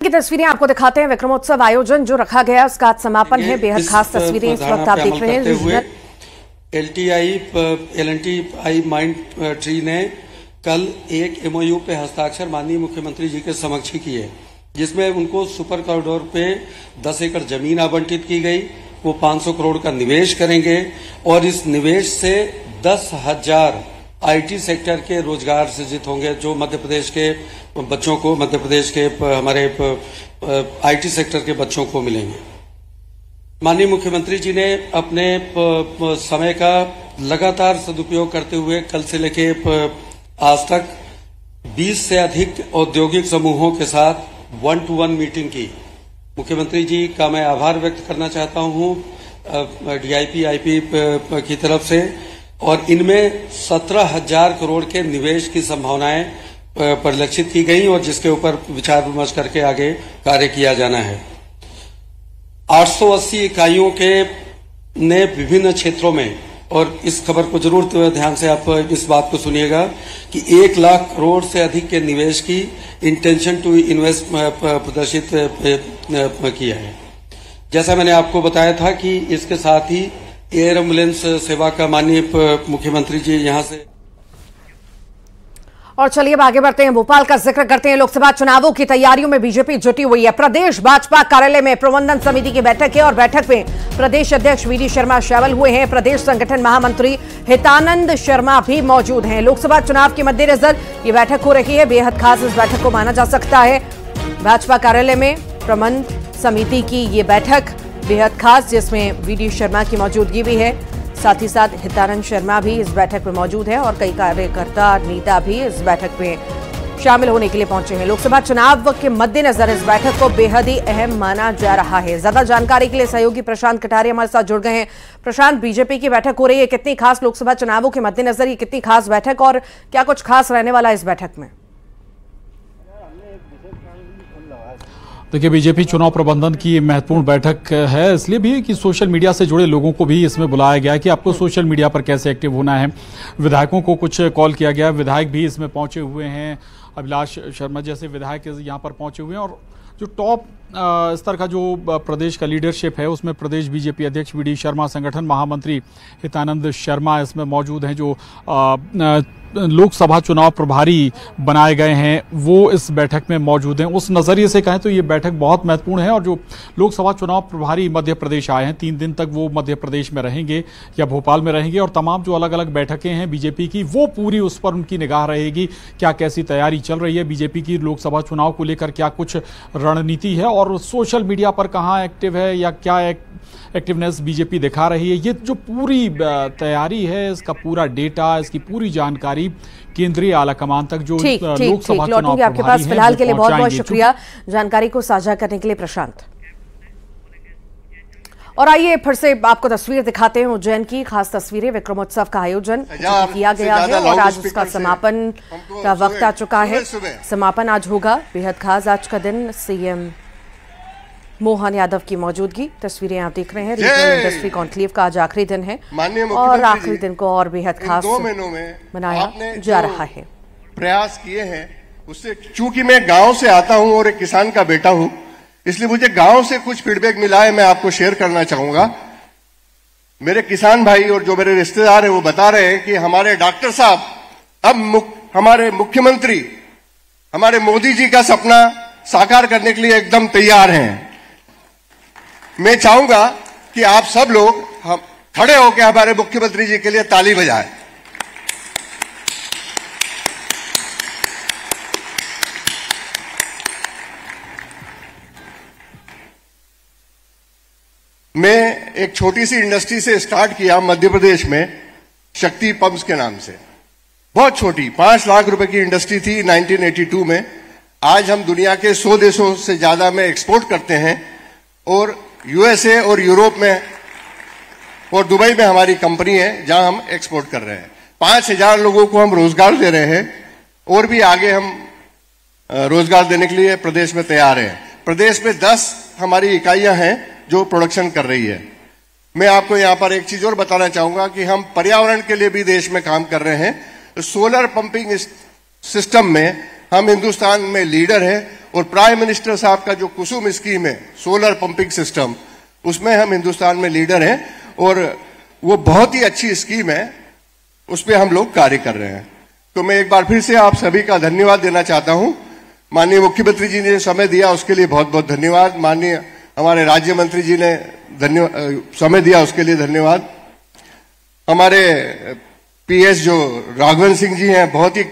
की तस्वीरें आपको दिखाते हैं। विक्रमोत्सव आयोजन जो रखा गया उसका आज समापन है। बेहद खास तस्वीरें इस वक्त आप देख रहे हैं। एल&टी माइंड ट्री ने कल एक MOU पे हस्ताक्षर माननीय मुख्यमंत्री जी के समक्ष किए, जिसमें उनको सुपर कॉरिडोर पे 10 एकड़ जमीन आवंटित की गई। वो 500 करोड़ का निवेश करेंगे और इस निवेश से 10,000 IT सेक्टर के रोजगार सृजित होंगे, जो मध्य प्रदेश के बच्चों को, मध्य प्रदेश के हमारे IT सेक्टर के बच्चों को मिलेंगे। माननीय मुख्यमंत्री जी ने अपने समय का लगातार सदुपयोग करते हुए कल से लेके आज तक 20 से अधिक औद्योगिक समूहों के साथ 1-to-1 मीटिंग की। मुख्यमंत्री जी का मैं आभार व्यक्त करना चाहता हूं DIP की तरफ से, और इनमें 17,000 करोड़ के निवेश की संभावनाएं परिलक्षित की गई और जिसके ऊपर विचार विमर्श करके आगे कार्य किया जाना है। 880 इकाइयों के ने विभिन्न क्षेत्रों में, और इस खबर को जरूर ध्यान से आप इस बात को सुनिएगा कि 1 लाख करोड़ से अधिक के निवेश की इंटेंशन टू इन्वेस्ट प्रदर्शित किया है। जैसा मैंने आपको बताया था कि इसके साथ ही एयर एम्बुलेंस सेवा का माननीय मुख्यमंत्री जी यहां से। और चलिए अब आगे बढ़ते हैं, भोपाल का जिक्र करते हैं। लोकसभा चुनावों की तैयारियों में बीजेपी जुटी हुई है। प्रदेश भाजपा कार्यालय में प्रबंधन समिति की बैठक है और बैठक में प्रदेश अध्यक्ष VD शर्मा शामिल हुए हैं। प्रदेश संगठन महामंत्री हितानंद शर्मा भी मौजूद हैं। लोकसभा चुनाव के मद्देनजर ये बैठक हो रही है। बेहद खास इस बैठक को माना जा सकता है। भाजपा कार्यालय में प्रबंध समिति की ये बैठक बेहद खास, जिसमें VD शर्मा की मौजूदगी भी है। साथ ही साथ हितानंद शर्मा भी इस बैठक में मौजूद है और कई कार्यकर्ता नेता भी इस बैठक में शामिल होने के लिए पहुंचे हैं। लोकसभा चुनाव के मद्देनजर इस बैठक को बेहद ही अहम माना जा रहा है। ज्यादा जानकारी के लिए सहयोगी प्रशांत कटारिया हमारे साथ जुड़ गए हैं। प्रशांत, बीजेपी की बैठक हो रही है, कितनी खास लोकसभा चुनावों के मद्देनजर ये कितनी खास बैठक और क्या कुछ खास रहने वाला है इस बैठक में? देखिए, बीजेपी चुनाव प्रबंधन की महत्वपूर्ण बैठक है, इसलिए भी कि सोशल मीडिया से जुड़े लोगों को भी इसमें बुलाया गया है कि आपको सोशल मीडिया पर कैसे एक्टिव होना है। विधायकों को कुछ कॉल किया गया है, विधायक भी इसमें पहुंचे हुए हैं। अभिलाष शर्मा जैसे विधायक यहाँ पर पहुंचे हुए हैं और जो टॉप स्तर का जो प्रदेश का लीडरशिप है उसमें प्रदेश बीजेपी अध्यक्ष VD शर्मा, संगठन महामंत्री हितानंद शर्मा इसमें मौजूद हैं, जो लोकसभा चुनाव प्रभारी बनाए गए हैं, वो इस बैठक में मौजूद हैं। उस नज़रिए से कहें तो ये बैठक बहुत महत्वपूर्ण है। और जो लोकसभा चुनाव प्रभारी मध्य प्रदेश आए हैं, 3 दिन तक वो मध्य प्रदेश में रहेंगे या भोपाल में रहेंगे, और तमाम जो अलग अलग बैठकें हैं बीजेपी की, वो पूरी उस पर उनकी निगाह रहेगी। क्या कैसी तैयारी चल रही है बीजेपी की लोकसभा चुनाव को लेकर, क्या कुछ रणनीति है और सोशल मीडिया पर कहाँ एक्टिव है या क्या एक्टिवनेस बीजेपी दिखा रही है, ये जो पूरी तैयारी है, इसका पूरा डेटा, इसकी पूरी जानकारी केंद्रीय आलाकमान तक जो लोकसभा चुनाव आपके पास फिलहाल के लिए बहुत बहुत शुक्रिया जानकारी को साझा करने के लिए प्रशांत। और आइए फिर से आपको तस्वीर दिखाते हैं उज्जैन की खास तस्वीरें। विक्रमोत्सव का आयोजन किया गया है और आज उसका समापन का वक्त आ चुका है। समापन आज होगा। बेहद खास आज का दिन। CM मोहन यादव की मौजूदगी, तस्वीरें आप देख रहे हैं। रीजनल इंडस्ट्री कॉन्क्लेव का आज आखिरी दिन है और आखिरी दिन को और बेहद खास मनाया जा रहा है। प्रयास किए हैं उससे, चूंकि मैं गांव से आता हूं और एक किसान का बेटा हूं, इसलिए मुझे गांव से कुछ फीडबैक मिला है, मैं आपको शेयर करना चाहूंगा। मेरे किसान भाई और जो मेरे रिश्तेदार हैं वो बता रहे हैं कि हमारे डॉक्टर साहब अब हमारे मुख्यमंत्री, हमारे मोदी जी का सपना साकार करने के लिए एकदम तैयार हैं। मैं चाहूंगा कि आप सब लोग हम खड़े होकर हमारे मुख्यमंत्री जी के लिए ताली बजाएं। मैं एक छोटी सी इंडस्ट्री से स्टार्ट किया मध्य प्रदेश में, शक्ति पंप्स के नाम से। बहुत छोटी 5 लाख रुपए की इंडस्ट्री थी 1982 में। आज हम दुनिया के 100 देशों से ज्यादा में एक्सपोर्ट करते हैं और USA और यूरोप में और दुबई में हमारी कंपनी है जहां हम एक्सपोर्ट कर रहे हैं। 5,000 लोगों को हम रोजगार दे रहे हैं और भी आगे हम रोजगार देने के लिए प्रदेश में तैयार हैं। प्रदेश में 10 हमारी इकाइयां हैं जो प्रोडक्शन कर रही है। मैं आपको यहां पर एक चीज और बताना चाहूंगा कि हम पर्यावरण के लिए भी देश में काम कर रहे हैं। सोलर पंपिंग सिस्टम में हम हिंदुस्तान में लीडर हैं और प्राइम मिनिस्टर साहब का जो कुसुम स्कीम है, सोलर पंपिंग सिस्टम, उसमें हम हिंदुस्तान में लीडर हैं और वो बहुत ही अच्छी स्कीम है, उस पर हम लोग कार्य कर रहे हैं। तो मैं एक बार फिर से आप सभी का धन्यवाद देना चाहता हूं। माननीय मुख्यमंत्री जी ने समय दिया, उसके लिए बहुत बहुत धन्यवाद। माननीय हमारे राज्य मंत्री जी ने समय दिया, उसके लिए धन्यवाद। हमारे पीएस जो राघवन सिंह जी हैं, बहुत ही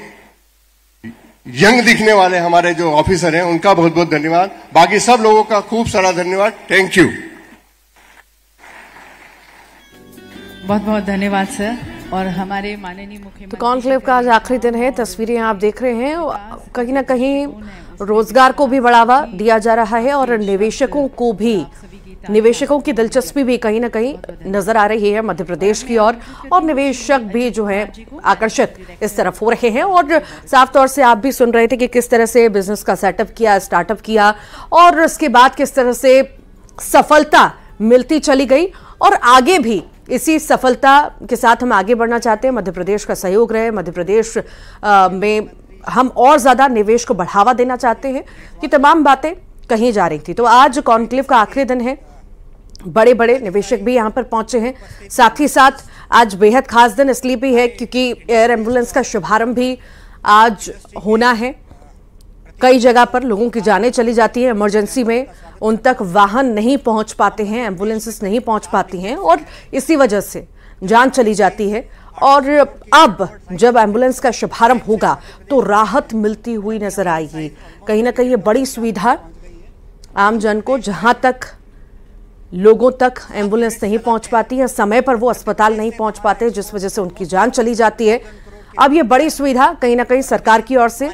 यंग दिखने वाले हमारे जो ऑफिसर हैं, उनका बहुत बहुत धन्यवाद। बाकी सब लोगों का खूब सारा धन्यवाद। Thank you. बहुत बहुत धन्यवाद सर। और हमारे माननीय मुख्यमंत्री, तो कॉन्क्लेव का आज आखिरी दिन है। तस्वीरें आप देख रहे हैं, कहीं ना कहीं रोजगार को भी बढ़ावा दिया जा रहा है और निवेशकों को भी, निवेशकों की दिलचस्पी भी कहीं ना कहीं नजर आ रही है मध्य प्रदेश की ओर, और निवेशक भी जो है आकर्षित इस तरफ हो रहे हैं। और साफ तौर से आप भी सुन रहे थे कि किस तरह से बिजनेस का सेटअप किया, स्टार्टअप किया, और उसके बाद किस तरह से सफलता मिलती चली गई। और आगे भी इसी सफलता के साथ हम आगे बढ़ना चाहते हैं। मध्य प्रदेश का सहयोग रहे, मध्य प्रदेश में हम और ज्यादा निवेश को बढ़ावा देना चाहते हैं। कि तमाम बातें कहीं जा रही थी। तो आज कॉन्क्लेव का आखिरी दिन है, बड़े बड़े निवेशक भी यहां पर पहुंचे हैं। साथ ही साथ आज बेहद खास दिन इसलिए भी है क्योंकि एयर एम्बुलेंस का शुभारंभ भी आज होना है। कई जगह पर लोगों की जानें चली जाती है, इमरजेंसी में उन तक वाहन नहीं पहुंच पाते हैं, एम्बुलेंसेस नहीं पहुंच पाती हैं और इसी वजह से जान चली जाती है। और अब जब एम्बुलेंस का शुभारंभ होगा तो राहत मिलती हुई नजर आएगी। कहीं ना कहीं ये बड़ी सुविधा आम जन को, जहां तक लोगों तक एम्बुलेंस नहीं पहुंच पाती है, समय पर वो अस्पताल नहीं पहुंच पाते, जिस वजह से उनकी जान चली जाती है। अब ये बड़ी सुविधा कहीं ना कहीं सरकार की ओर से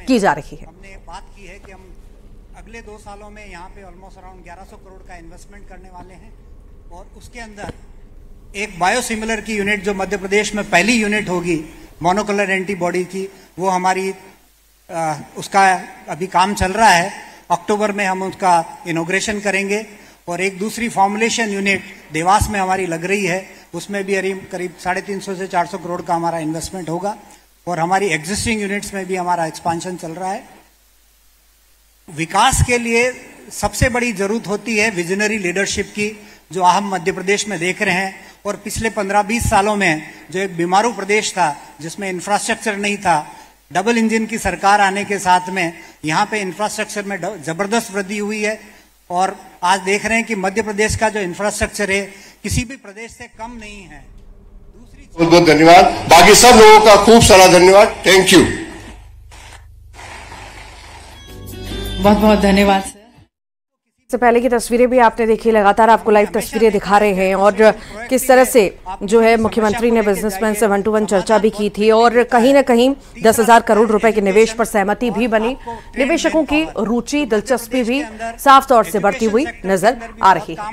की जा रही है। हमने बात की है कि हम अगले 2 सालों में यहाँ पे ऑलमोस्ट अराउंड 1100 करोड़ का इन्वेस्टमेंट करने वाले हैं और उसके अंदर एक बायोसिमिलर की यूनिट जो मध्य प्रदेश में पहली यूनिट होगी मोनोक्लोनल एंटीबॉडी की, वो हमारी उसका अभी काम चल रहा है। अक्टूबर में हम उसका इनॉग्रेशन करेंगे। और एक दूसरी फॉर्मुलेशन यूनिट देवास में हमारी लग रही है, उसमें भी करीब 350 से 400 करोड़ का हमारा इन्वेस्टमेंट होगा। और हमारी एग्जिस्टिंग यूनिट्स में भी हमारा एक्सपांशन चल रहा है। विकास के लिए सबसे बड़ी जरूरत होती है विजनरी लीडरशिप की, जो हम मध्य प्रदेश में देख रहे हैं। और पिछले 15-20 सालों में जो एक बीमारू प्रदेश था, जिसमें इंफ्रास्ट्रक्चर नहीं था, डबल इंजन की सरकार आने के साथ में यहाँ पे इंफ्रास्ट्रक्चर में जबरदस्त वृद्धि हुई है। और आज देख रहे हैं कि मध्य प्रदेश का जो इंफ्रास्ट्रक्चर है किसी भी प्रदेश से कम नहीं है। बहुत बहुत धन्यवाद। बाकी सब लोगों का खूब सारा धन्यवाद। Thank you. बहुत बहुत धन्यवाद सर। इससे पहले की तस्वीरें भी आपने देखी, लगातार आपको लाइव तस्वीरें दिखा रहे हैं और किस तरह से जो है मुख्यमंत्री ने बिजनेसमैन से 1-to-1 चर्चा भी की थी और कहीं ना कहीं 10,000 करोड़ रुपए के निवेश पर सहमति भी बनी। निवेशकों की रुचि, दिलचस्पी भी साफ तौर से बढ़ती हुई नजर आ रही है।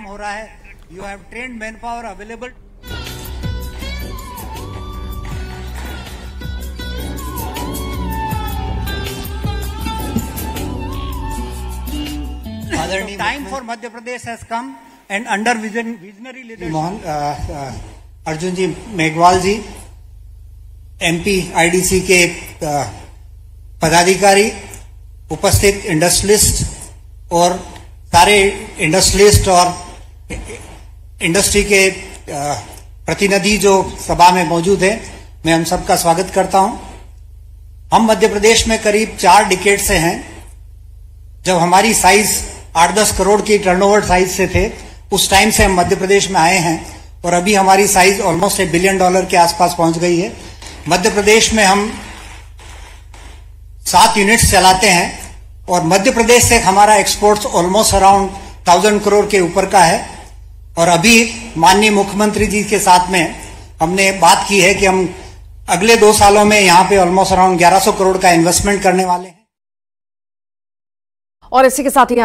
Time for Madhya Pradesh has come and under visionary leadership Arjun ji Meghwal ji, MP IDC के पदाधिकारी, उपस्थित इंडस्ट्रियलिस्ट और सारे इंडस्ट्रियलिस्ट और इंडस्ट्री के प्रतिनिधि जो सभा में मौजूद हैं, मैं हम सबका स्वागत करता हूं। हम मध्य प्रदेश में करीब 4 डिकेड से हैं। जब हमारी साइज 8-10 करोड़ की टर्नओवर साइज से थे, उस टाइम से हम मध्य प्रदेश में आए हैं और अभी हमारी साइज ऑलमोस्ट $1 बिलियन के आसपास पहुंच गई है। मध्य प्रदेश में हम 7 यूनिट्स चलाते हैं और मध्य प्रदेश से हमारा एक्सपोर्ट्स ऑलमोस्ट अराउंड 1000 करोड़ के ऊपर का है। और अभी माननीय मुख्यमंत्री जी के साथ में हमने बात की है कि हम अगले 2 सालों में यहाँ पे ऑलमोस्ट अराउंड 1100 करोड़ का इन्वेस्टमेंट करने वाले हैं। और इसी के साथ ही